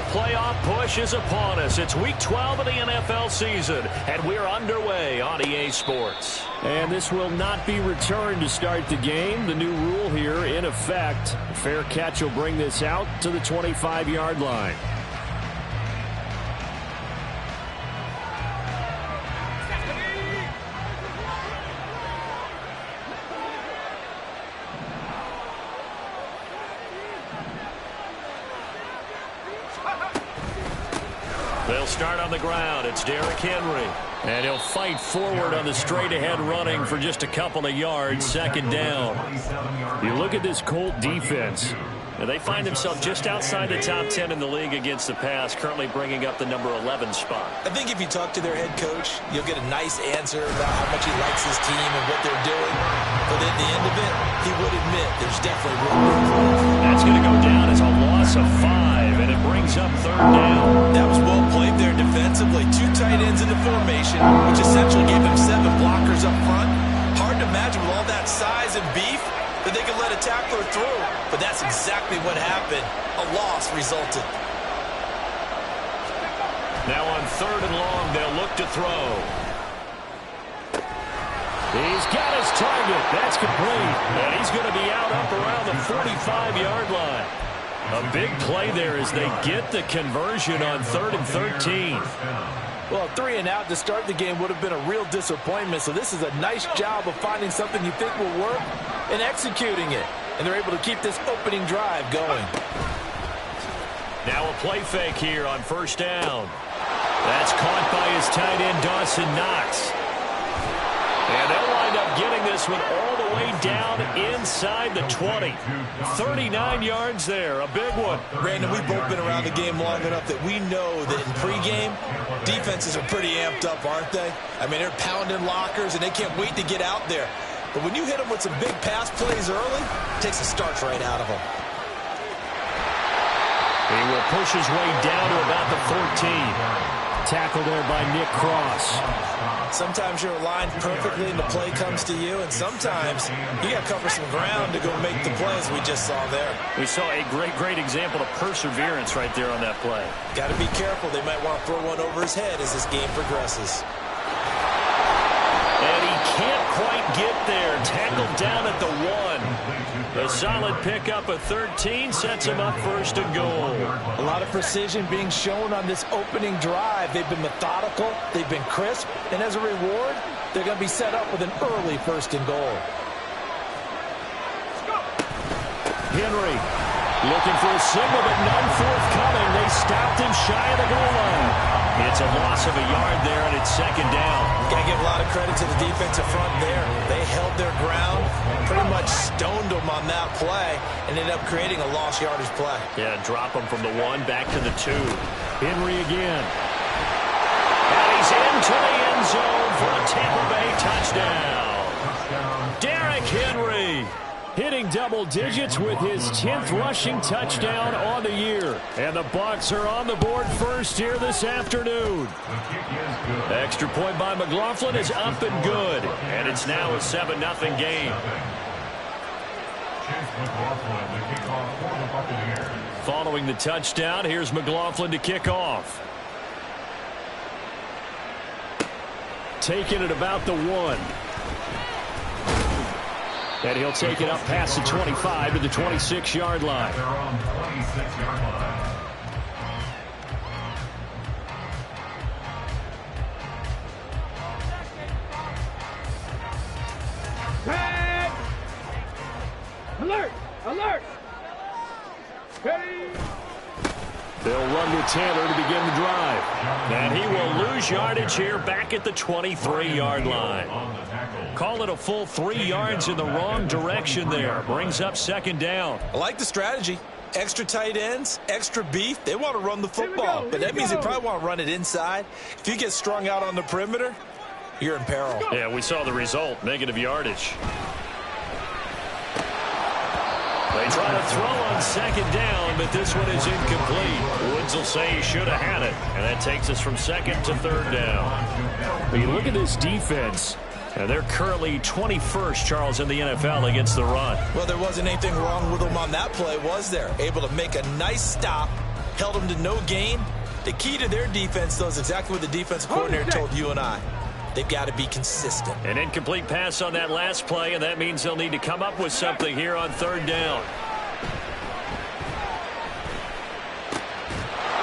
playoff push is upon us. It's Week 12 of the NFL season, and we're underway on EA Sports. And this will not be returned to start the game. The new rule here in effect. A fair catch will bring this out to the 25-yard line. They'll start on the ground. It's Derrick Henry. And he'll fight forward on the straight-ahead running for just a couple of yards. Second down. You look at this Colt defense. And they find themselves just outside the top 10 in the league against the pass, currently bringing up the number 11 spot. I think if you talk to their head coach, you'll get a nice answer about how much he likes his team and what they're doing. But at the end of it, he would admit there's definitely room to improve. That's going to go down as a loss of 5, and it brings up third down. That was well played there defensively. 2 tight ends in the formation, which essentially gave them 7 blockers up front. Hard to imagine with all that size and beef that they could let a tackler through. But that's exactly what happened. A loss resulted. Now on third and long, they'll look to throw. He's got his target. That's complete. And he's going to be out up around the 45-yard line. A big play there as they get the conversion on 3rd and 13. Well, 3 and out to start the game would have been a real disappointment. So this is a nice job of finding something you think will work and executing it. And they're able to keep this opening drive going. Now a play fake here on first down. That's caught by his tight end, Dawson Knox. And they'll wind up getting this one all the way down inside the 20. 39 yards there, a big one. Brandon, we've both been around the game long enough that we know that in pregame, defenses are pretty amped up, aren't they? I mean, they're pounding lockers, and they can't wait to get out there. But when you hit them with some big pass plays early, it takes the starch right out of them. He will push his way down to about the 14. Tackle there by Nick Cross. Sometimes you're aligned perfectly and the play comes to you, and sometimes you got to cover some ground to go make the plays we just saw there. We saw a great example of perseverance right there on that play. Got to be careful. They might want to throw one over his head as this game progresses. And he can't quite get there. Tackled down at the 1. A solid pickup of 13 sets him up first and goal. A lot of precision being shown on this opening drive. They've been methodical. They've been crisp. And as a reward, they're going to be set up with an early first and goal. Henry looking for a signal, but none forthcoming. They stopped him shy of the goal line. It's a loss of a yard there, and it's second down. Got to give a lot of credit to the defensive front there. They held their ground, pretty much stoned them on that play, and ended up creating a lost yardage play. Yeah, drop him from the 1 back to the 2. Henry again. And he's into the end zone for a Tampa Bay touchdown. Derrick Henry hitting double digits with his 10th rushing touchdown on the year. And the Bucs are on the board first here this afternoon. Extra point by McLaughlin is up and good. And it's now a 7-0 game. Following the touchdown, here's McLaughlin to kick off. Taking it about the 1. And he'll take it up past the 25 to the 26-yard line. Alert! Alert! Ready! They'll run with Taylor to begin the drive. And he will lose yardage here back at the 23-yard line. Call it a full 3 yards in the wrong direction there. Brings up second down. I like the strategy. Extra tight ends, extra beef. They want to run the football, but that means they probably want to run it inside. If you get strung out on the perimeter, you're in peril. Yeah, we saw the result, negative yardage. They try to throw on second down, but this one is incomplete. Woods will say he should have had it, and that takes us from second to third down. But you look at this defense. And they're currently 21st, Charles, in the NFL against the run. Well, there wasn't anything wrong with them on that play, was there? Able to make a nice stop, held them to no gain. The key to their defense, though, is exactly what the defensive coordinator told you and I. They've got to be consistent. An incomplete pass on that last play, and that means they'll need to come up with something here on third down.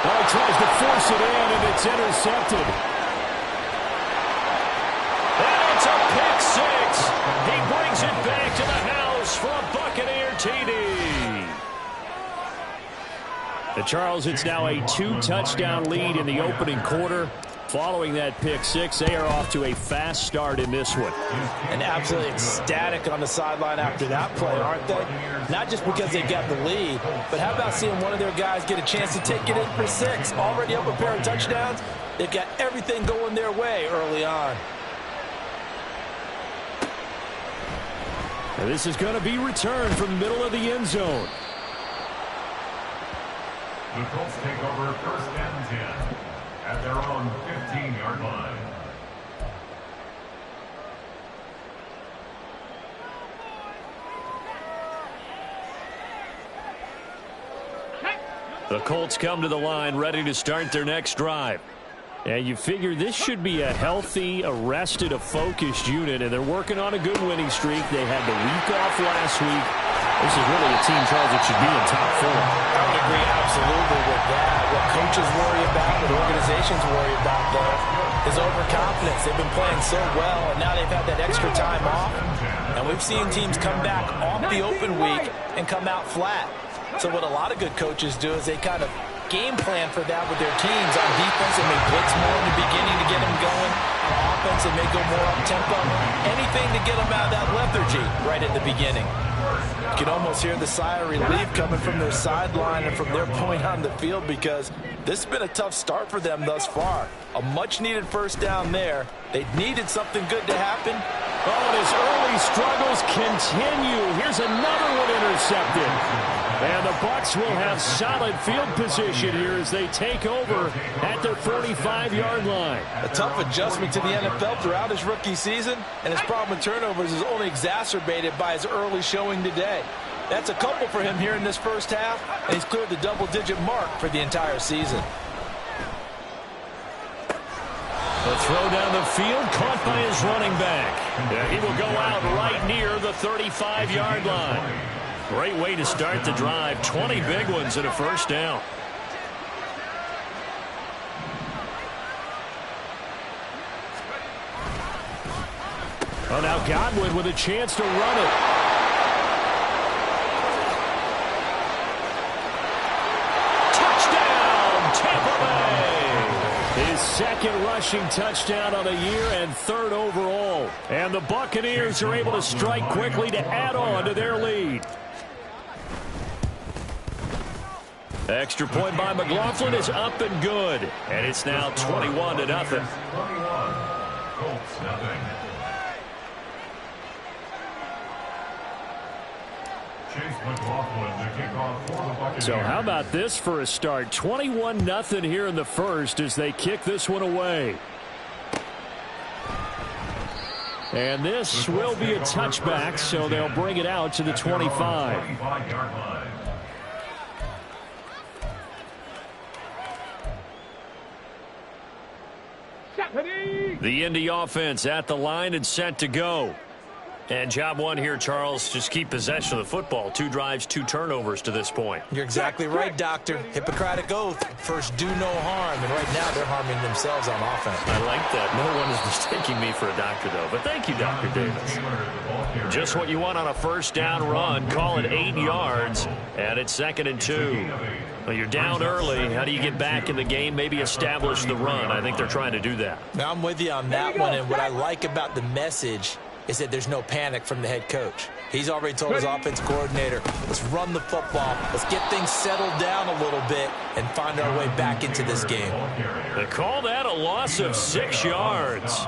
Oh, he tries to force it in, and it's intercepted. And it's a pick six. He brings it back to the house for a Buccaneer TD. The Charles, it's now a 2-touchdown lead in the opening quarter. Following that pick six, they are off to a fast start in this one. And absolutely ecstatic on the sideline after that play, aren't they? Not just because they got the lead, but how about seeing one of their guys get a chance to take it in for six? Already up a pair of touchdowns. They've got everything going their way early on. And this is going to be returned from the middle of the end zone. The Colts take over first and 10 at their own 15-yard line. The Colts come to the line ready to start their next drive. And you figure this should be a healthy, arrested, a focused unit, and they're working on a good winning streak. They had the week off last week. This is really a team, Charles, that should be in top four. I would agree absolutely with that. What coaches worry about, what organizations worry about, though, is overconfidence. They've been playing so well, and now they've had that extra time off. And we've seen teams come back off the open week and come out flat. So what a lot of good coaches do is they kind of game plan for that with their teams. On defense, they may blitz more in the beginning to get them going. On offense, they may go more up-tempo. Anything to get them out of that lethargy right at the beginning. You can almost hear the sigh of relief coming from their sideline and from their point on the field because this has been a tough start for them thus far. A much-needed first down there. They needed something good to happen. Oh, and his early struggles continue. Here's another one intercepted. And the Bucs will have solid field position here as they take over at their 45-yard line. A tough adjustment to the NFL throughout his rookie season, and his problem with turnovers is only exacerbated by his early showing today. That's a couple for him here in this first half, and he's cleared the double-digit mark for the entire season. The throw down the field, caught by his running back. Yeah, he will go out right near the 35-yard line. Great way to start the drive. 20 big ones and a first down. Oh, now Godwin with a chance to run it. Touchdown, Tampa Bay! His second rushing touchdown of the year and third overall. And the Buccaneers are able to strike quickly to add on to their lead. Extra point by McLaughlin is up and good. And it's now 21-0. 21. Colts nothing. Chase McLaughlin, the kickoff for the Buccaneers. So how about this for a start? 21-0 here in the first as they kick this one away. And this will be a touchback, so they'll bring it out to the 25. 25-yard line. The Indy offense at the line and set to go. And job one here, Charles, just keep possession of the football. 2 drives, 2 turnovers to this point. You're exactly right, Doctor. Hippocratic oath. First, do no harm. And right now, they're harming themselves on offense. I like that. No one is mistaking me for a doctor, though. But thank you, Dr. Davis. Just what you want on a first down run. Call it 8 yards. And it's 2nd and 2. Well, you're down early. How do you get back in the game? Maybe establish the run. I think they're trying to do that. Now, I'm with you on that one. And what I like about the message is that there's no panic from the head coach. He's already told his offense coordinator, let's run the football, let's get things settled down a little bit and find our way back into this game. They call that a loss of 6 yards.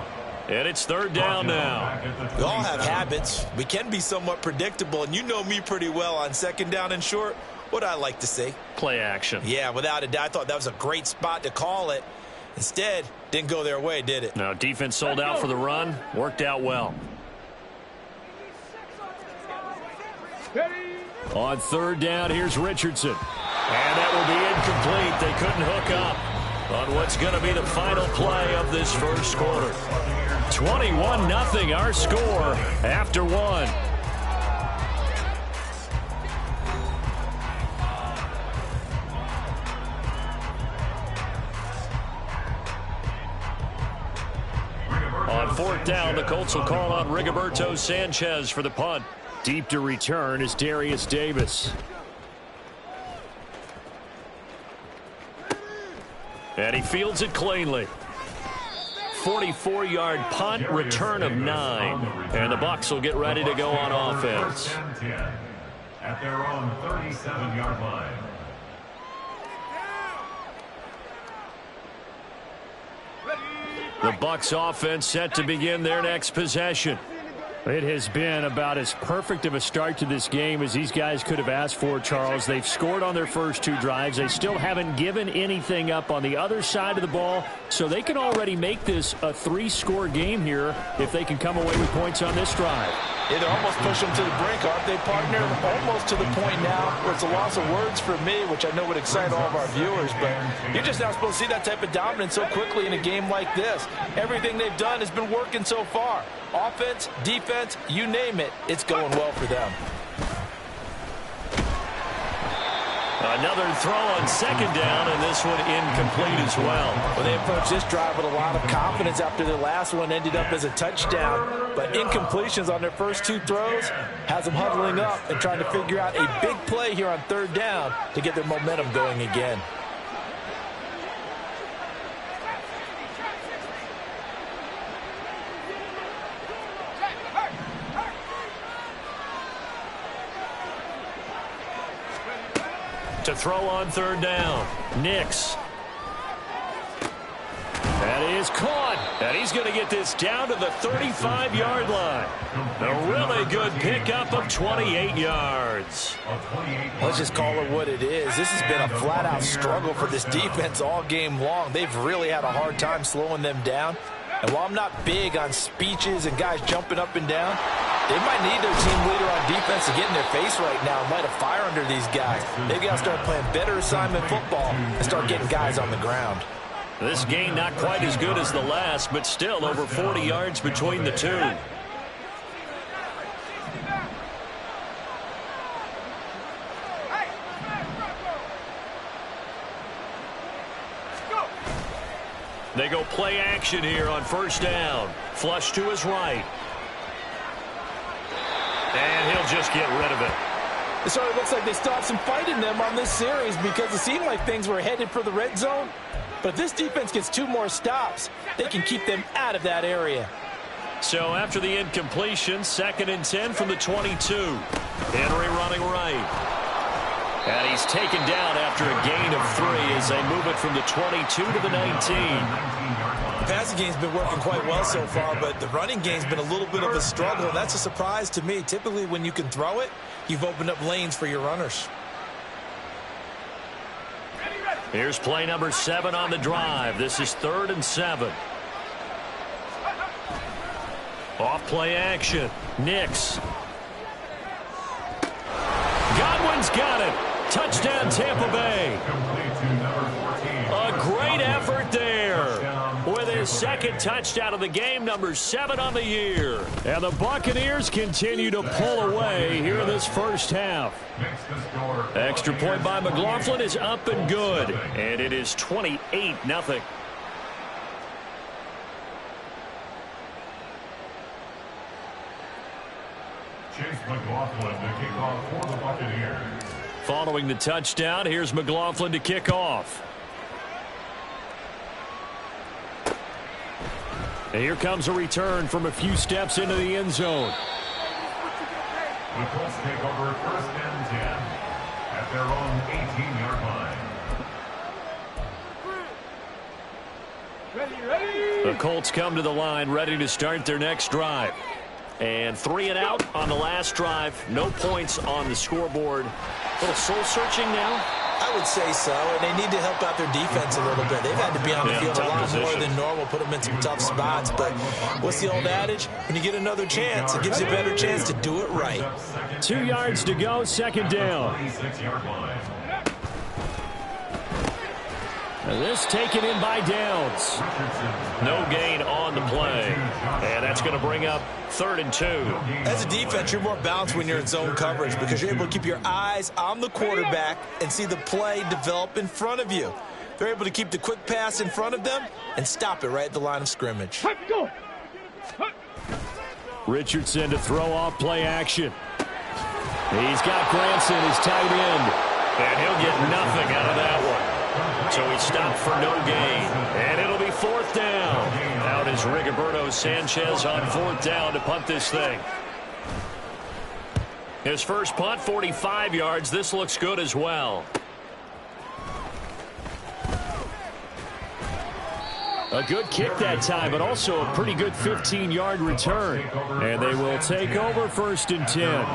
And it's 3rd down now. We all have habits. We can be somewhat predictable, and you know me pretty well on 2nd down and short. What I like to see? Play action. Yeah, without a doubt. I thought that was a great spot to call it. Instead, didn't go their way, did it? No, defense sold out for the run. Worked out well. On 3rd down, here's Richardson. And that will be incomplete. They couldn't hook up on what's going to be the final play of this first quarter. 21-0 our score after one. On fourth down, the Colts will call on Rigoberto Sanchez for the punt. Deep to return is Darius Davis. And he fields it cleanly. 44-yard punt, return of 9. And the Bucs will get ready to go on offense. At their own 37-yard line. The Bucs offense set to begin their next possession. It has been about as perfect of a start to this game as these guys could have asked for, Charles. They've scored on their first 2 drives. They still haven't given anything up on the other side of the ball, so they can already make this a 3-score game here if they can come away with points on this drive. Yeah, they're almost pushing them to the brink, aren't they, partner? Almost to the point now where it's a loss of words for me, which I know would excite all of our viewers, but you're just not supposed to see that type of dominance so quickly in a game like this. Everything they've done has been working so far. Offense, defense, you name it, it's going well for them. Another throw on second down, and this one incomplete as well. Well, they approached this drive with a lot of confidence after their last one ended up as a touchdown. But incompletions on their first 2 throws has them huddling up and trying to figure out a big play here on third down to get their momentum going again. To throw on third down, Nix. That is caught, and he's going to get this down to the 35-yard line. A really good pickup of 28 yards. Let's just call it what it is. This has been a flat-out struggle for this defense all game long. They've really had a hard time slowing them down. And while I'm not big on speeches and guys jumping up and down, they might need their team leader on defense to get in their face right now and light a fire under these guys. They've got to start playing better assignment football and start getting guys on the ground. This game not quite as good as the last, but still over 40 yards between the two. They go play action here on first down. Flush to his right. And he'll just get rid of it. It sort of looks like they stopped some fight in them on this series because it seemed like things were headed for the red zone. But if this defense gets 2 more stops, they can keep them out of that area. So after the incompletion, 2nd and 10 from the 22. Henry running right. And he's taken down after a gain of 3 as they move it from the 22 to the 19. The passing game's been working quite well so far, but the running game's been a little bit of a struggle, and that's a surprise to me. Typically, when you can throw it, you've opened up lanes for your runners. Here's play number 7 on the drive. This is 3rd and 7. Off play action. Nix. Godwin's got it. Touchdown, Tampa Bay. A great effort there. With his 2nd touchdown of the game, number 7 on the year. And the Buccaneers continue to pull away here in this first half. Extra point by McLaughlin is up and good. And it is 28-0. Chase McLaughlin to kick off for the Buccaneers. Following the touchdown, here's McLaughlin to kick off. And here comes a return from a few steps into the end zone. The Colts take over 1st and 10 at their own 18-yard line. Ready. The Colts come to the line ready to start their next drive. And 3 and out on the last drive. No points on the scoreboard. A little soul-searching now? I would say so, and they need to help out their defense a little bit. They've had to be on the field a lot more than normal, put them in some tough spots. But what's the old adage? When you get another chance, it gives you a better chance to do it right. 2 yards to go, 2nd down. And this taken in by Downs. No gain on the play. And that's going to bring up 3rd and 2. As a defense, you're more balanced when you're in zone coverage because you're able to keep your eyes on the quarterback and see the play develop in front of you. They're able to keep the quick pass in front of them and stop it right at the line of scrimmage. Richardson to throw off play action. He's got Granson, his tight end. And he'll get nothing out of that one. So he stopped for no gain. And it'll be 4th down. Out is Rigoberto Sanchez on 4th down to punt this thing. His first punt, 45 yards. This looks good as well. A good kick that time, but also a pretty good 15-yard return. And they will take over 1st and 10.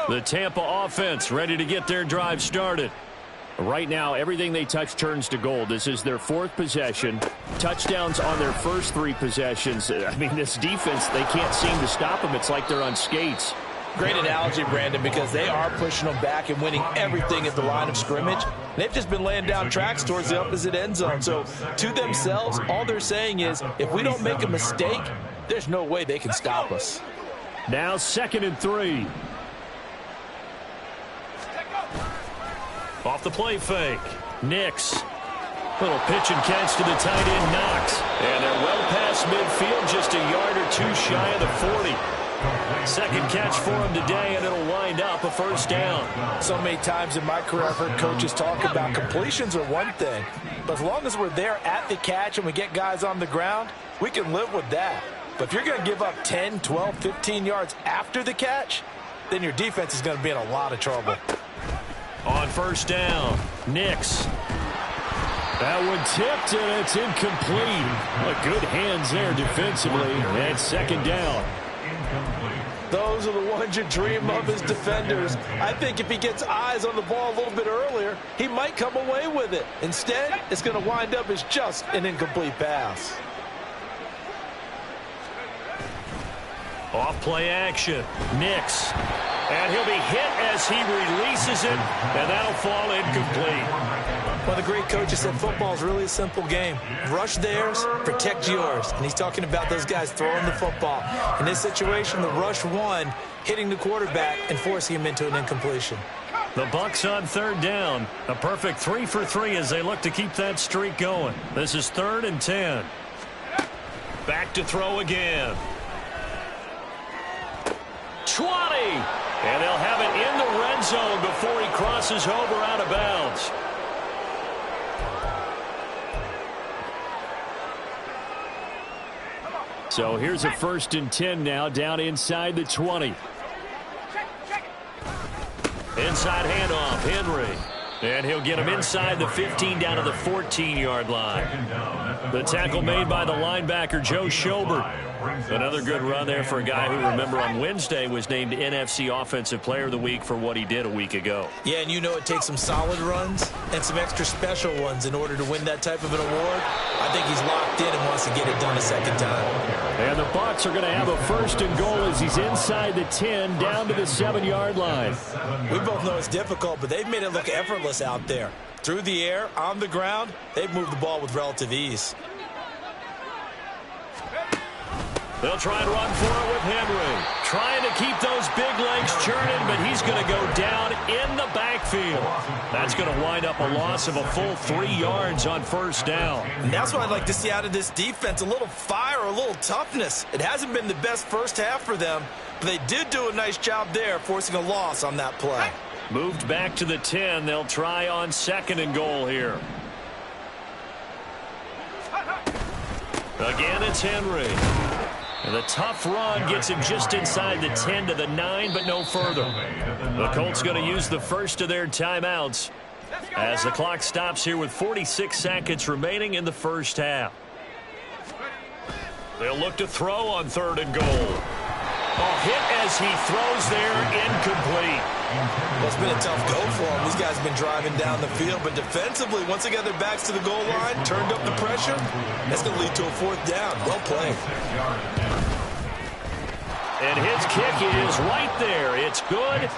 The Tampa offense ready to get their drive started. Right now, everything they touch turns to gold. This is their 4th possession. Touchdowns on their first 3 possessions. I mean, this defense, they can't seem to stop them. It's like they're on skates. Great analogy, Brandon, because they are pushing them back and winning everything at the line of scrimmage. They've just been laying down tracks towards the opposite end zone. So to themselves, all they're saying is, if we don't make a mistake, there's no way they can stop us. Now 2nd and 3. Off the play fake. Nix. Little pitch and catch to the tight end, Knox. And they're well past midfield, just a yard or 2 shy of the 40. 2nd catch for him today, and it'll wind up a 1st down. So many times in my career I've heard coaches talk about completions are one thing, but as long as we're there at the catch and we get guys on the ground, we can live with that. But if you're going to give up 10, 12, 15 yards after the catch, then your defense is going to be in a lot of trouble. On 1st down, Nix. That one tipped, and it's incomplete. Good hands there defensively, and 2nd down. Those are the ones you dream of as defenders. I think if he gets eyes on the ball a little bit earlier, he might come away with it. Instead, it's going to wind up as just an incomplete pass. Off play action, Nix. And he'll be hit as he releases it, and that'll fall incomplete. Well, the great coach said football is really a simple game. Rush theirs, protect yours. And he's talking about those guys throwing the football. In this situation, the rush one, hitting the quarterback and forcing him into an incompletion. The Bucs on 3rd down. A perfect 3 for 3 as they look to keep that streak going. This is 3rd and 10. Back to throw again. 20. And they'll have it in the red zone before he crosses over out of bounds. So here's a 1st and 10 now, down inside the 20. Inside handoff, Henry. And he'll get him inside the 15 down to the 14-yard line. The tackle made by the linebacker, Joe Schobert. Another good run there for a guy who, remember, on Wednesday was named NFC Offensive Player of the Week for what he did a week ago. Yeah, and you know it takes some solid runs and some extra special ones in order to win that type of an award. I think he's locked in and wants to get it done a 2nd time. And the Bucs are going to have a 1st and goal as he's inside the 10, down to the 7-yard line. We both know it's difficult, but they've made it look effortless out there. Through the air, on the ground, they've moved the ball with relative ease. They'll try and run for it with Henry. Trying to keep those big legs churning, but he's going to go down in the backfield. That's going to wind up a loss of a full 3 yards on 1st down. And that's what I'd like to see out of this defense, a little fire, a little toughness. It hasn't been the best first half for them, but they did do a nice job there, forcing a loss on that play. Moved back to the 10. They'll try on 2nd and goal here. Again, it's Henry. And the tough run gets him just inside the 10 to the 9, but no further. The Colts going to use the first of their timeouts as the clock stops here with 46 seconds remaining in the first half. They'll look to throw on 3rd and goal. Oh, hit as he throws there, incomplete. Well, it's been a tough go for them. These guys have been driving down the field, but defensively, once they got their backs to the goal line, turned up the pressure, that's going to lead to a 4th down. Well played. And his kick is right there. It's good.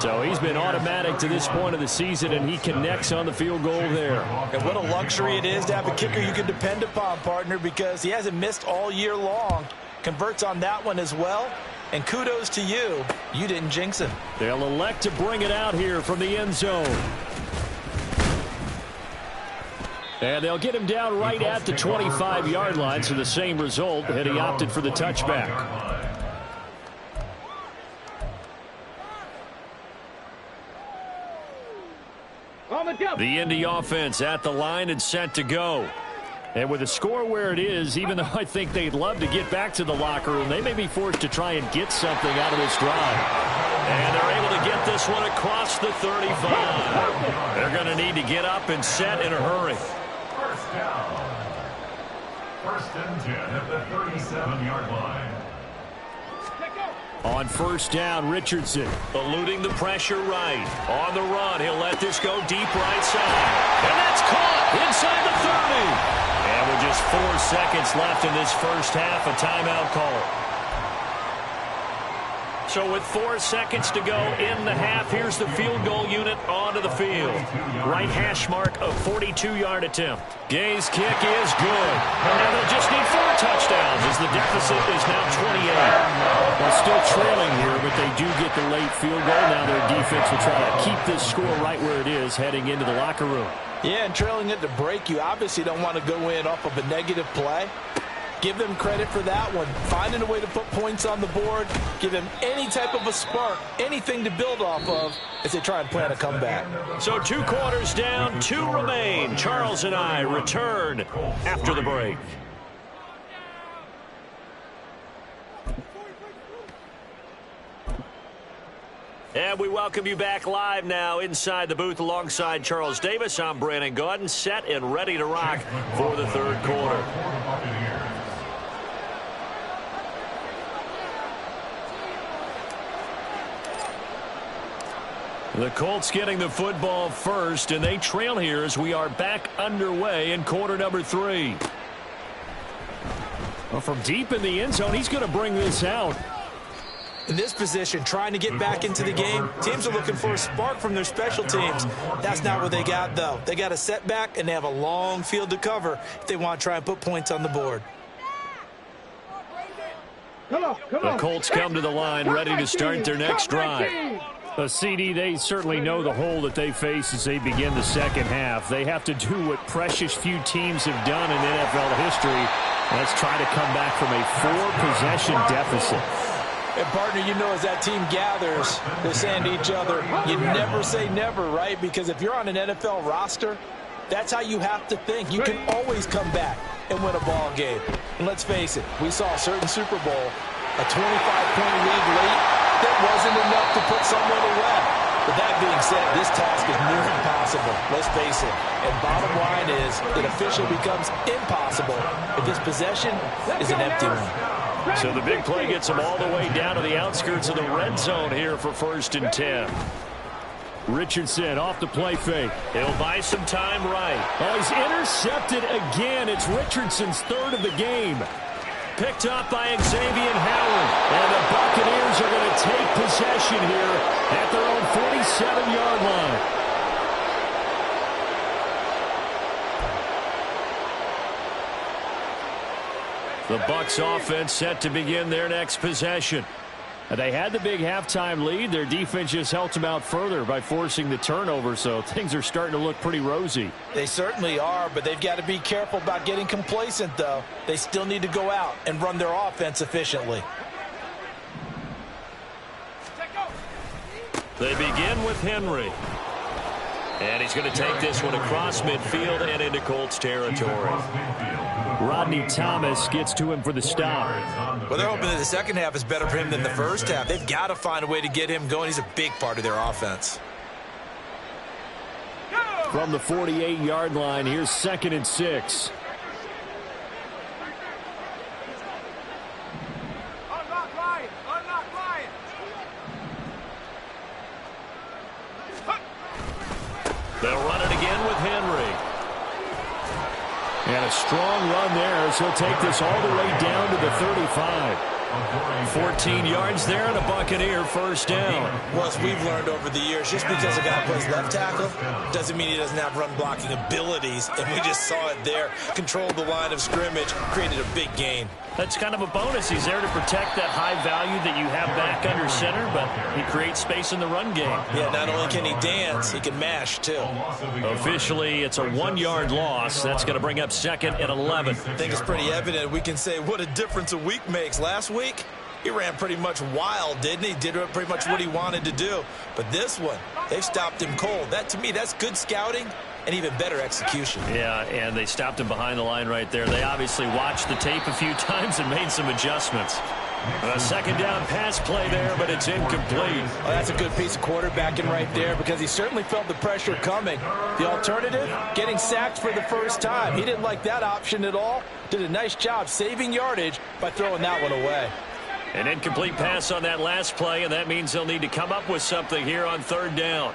So he's been automatic to this point of the season, and he connects on the field goal there. And what a luxury it is to have a kicker you can depend upon, partner, because he hasn't missed all year long. Converts on that one as well. And kudos to you. You didn't jinx him. They'll elect to bring it out here from the end zone. And they'll get him down right at the 25-yard line, so the same result, and he opted for the touchback. The Indy offense at the line and set to go. And with the score where it is, even though I think they'd love to get back to the locker room, they may be forced to try and get something out of this drive. And they're able to get this one across the 35. They're going to need to get up and set in a hurry. First down. First and 10 at the 37-yard line. On first down, Richardson eluding the pressure right. On the run, he'll let this go deep right side. And that's caught inside the 30. And with just 4 seconds left in this first half, a timeout call. So with 4 seconds to go in the half, here's the field goal unit onto the field. Right hash mark, a 42-yard attempt. Gay's kick is good. And they'll just need 4 touchdowns as the deficit is now 28. Well, still trailing here, but they do get the late field goal. Now their defense will try to keep this score right where it is heading into the locker room. Yeah, and trailing at the break, you obviously don't want to go in off of a negative play. Give them credit for that one. Finding a way to put points on the board. Give them any type of a spark, anything to build off of as they try and plan a comeback. So 2 quarters down, 2 remain. Charles and I return after the break. And we welcome you back live now inside the booth alongside Charles Davis. I'm Brandon Gaudin, set and ready to rock for the third quarter. The Colts getting the football first, and they trail here as we are back underway in quarter number 3. Well, from deep in the end zone, he's going to bring this out. In this position, trying to get back into the game, teams are looking for a spark from their special teams. That's not what they got, though. They got a setback, and they have a long field to cover if they want to try and put points on the board. The Colts come to the line, ready to start their next drive. CD, they certainly know the hole that they face as they begin the second half. They have to do what precious few teams have done in NFL history. Let's try to come back from a 4-possession deficit. And, partner, you know as that team gathers, they're saying to each other, you never say never, right? Because if you're on an NFL roster, that's how you have to think. You can always come back and win a ball game. And let's face it, we saw a certain Super Bowl, a 25-point lead late, that wasn't enough to put someone away. But that being said, this task is near impossible. Let's face it. And bottom line is, it officially becomes impossible if this possession is an empty one. So the big play gets them all the way down to the outskirts of the red zone here for first and 10. Richardson off the play fake. He'll buy some time right. Oh, he's intercepted again. It's Richardson's 3rd of the game. Picked up by Xavier Howard. And the Buccaneers are going to take possession here at their own 47-yard line. The Bucs offense set to begin their next possession. They had the big halftime lead. Their defense just helped them out further by forcing the turnover, so things are starting to look pretty rosy. They certainly are, but they've got to be careful about getting complacent, though. They still need to go out and run their offense efficiently. They begin with Henry. And he's going to take this one across midfield and into Colts territory. Rodney Thomas gets to him for the stop. Well, they're hoping that the second half is better for him than the first half. They've got to find a way to get him going. He's a big part of their offense. From the 48-yard line, here's 2nd and 6. They'll run it again with Henry. And a strong run there as he'll take this all the way down to the 35. 14 yards there and a Buccaneer first down. Well, as we've learned over the years, just because a guy plays left tackle doesn't mean he doesn't have run blocking abilities, and we just saw it there. Controlled the line of scrimmage, created a big gain. That's kind of a bonus. He's there to protect that high value that you have back under center, but he creates space in the run game. Yeah, not only can he dance, he can mash, too. Officially, it's a 1-yard loss. That's going to bring up 2nd and 11. I think it's pretty evident. We can say what a difference a week makes. Last week, he ran pretty much wild, didn't he? Did pretty much what he wanted to do. But this one, they stopped him cold. That, to me, that's good scouting and even better execution. Yeah, and they stopped him behind the line right there. They obviously watched the tape a few times and made some adjustments. A second down pass play there, but it's incomplete. Oh, that's a good piece of quarterbacking right there because he certainly felt the pressure coming. The alternative, getting sacked for the first time. He didn't like that option at all. Did a nice job saving yardage by throwing that one away. An incomplete pass on that last play, and that means they'll need to come up with something here on 3rd down.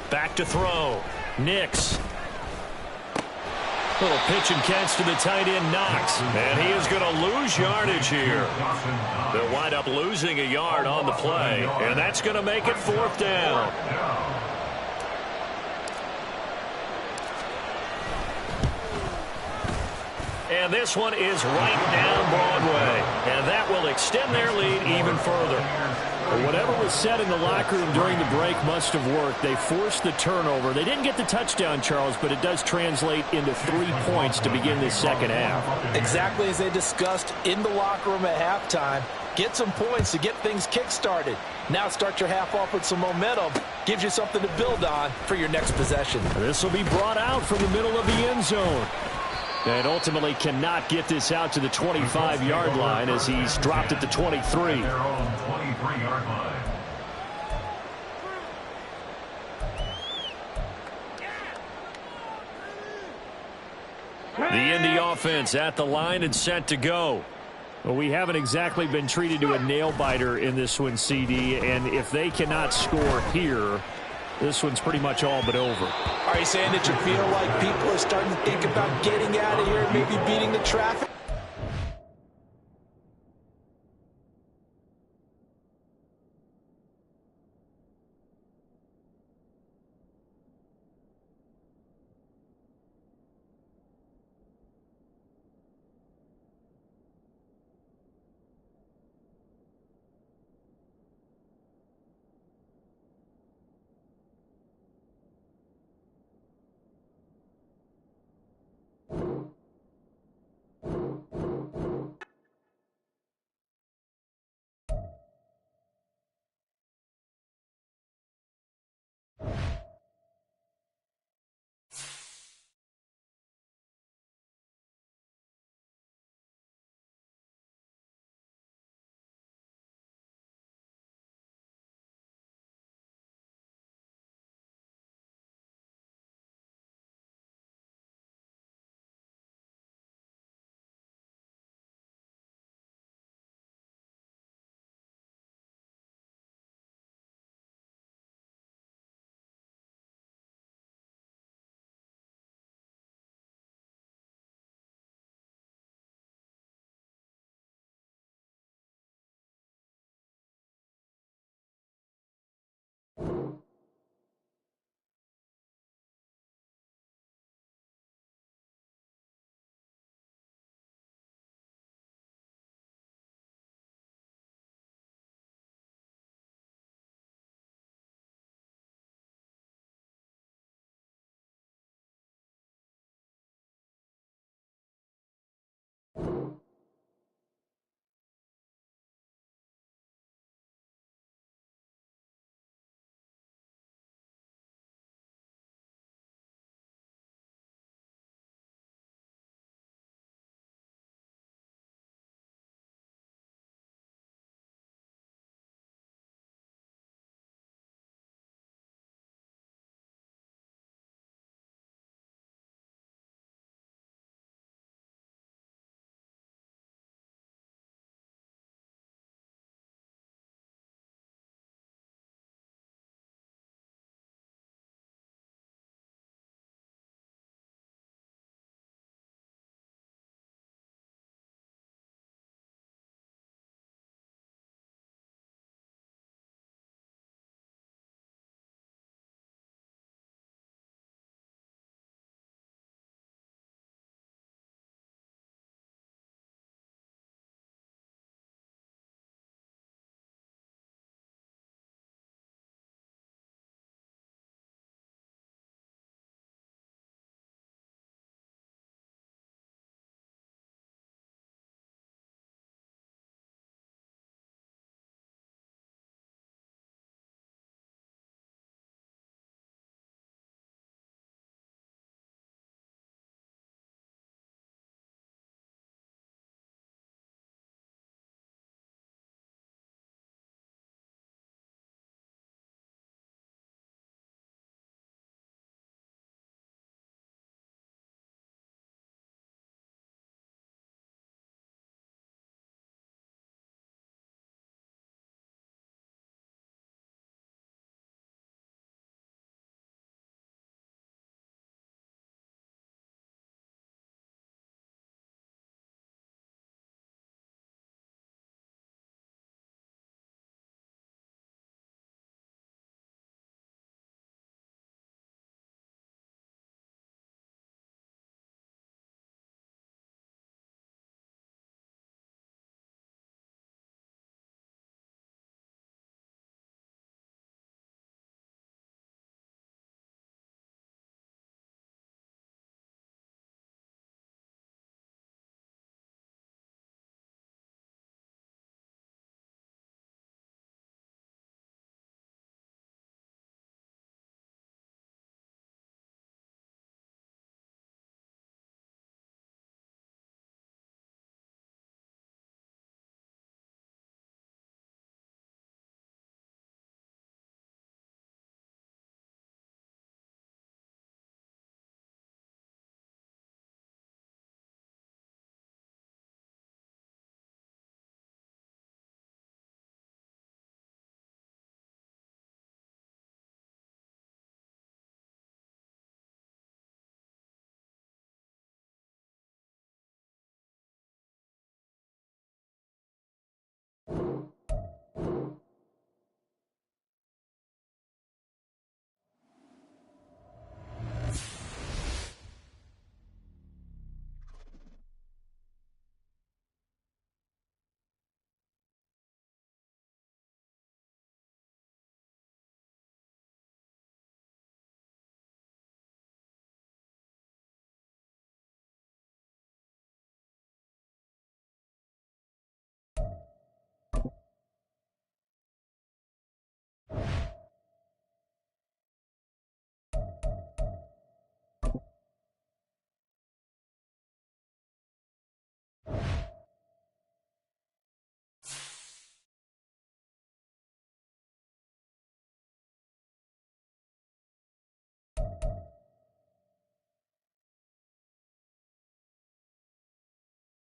Back to throw. Nix. Little pitch and catch to the tight end, Knox. And he is going to lose yardage here. They'll wind up losing a yard on the play, and that's going to make it 4th down. And this one is right down Broadway. And that will extend their lead even further. Whatever was said in the locker room during the break must have worked. They forced the turnover. They didn't get the touchdown, Charles, but it does translate into 3 points to begin this second half. Exactly as they discussed in the locker room at halftime. Get some points to get things kick-started. Now start your half off with some momentum. Gives you something to build on for your next possession. This will be brought out from the middle of the end zone. And ultimately cannot get this out to the 25-yard line as he's dropped at the 23. The Indy offense at the line and set to go. Well, we haven't exactly been treated to a nail-biter in this one, CD, and if they cannot score here, this one's pretty much all but over. Are you saying that you feel like people are starting to think about getting out of here, maybe beating the traffic?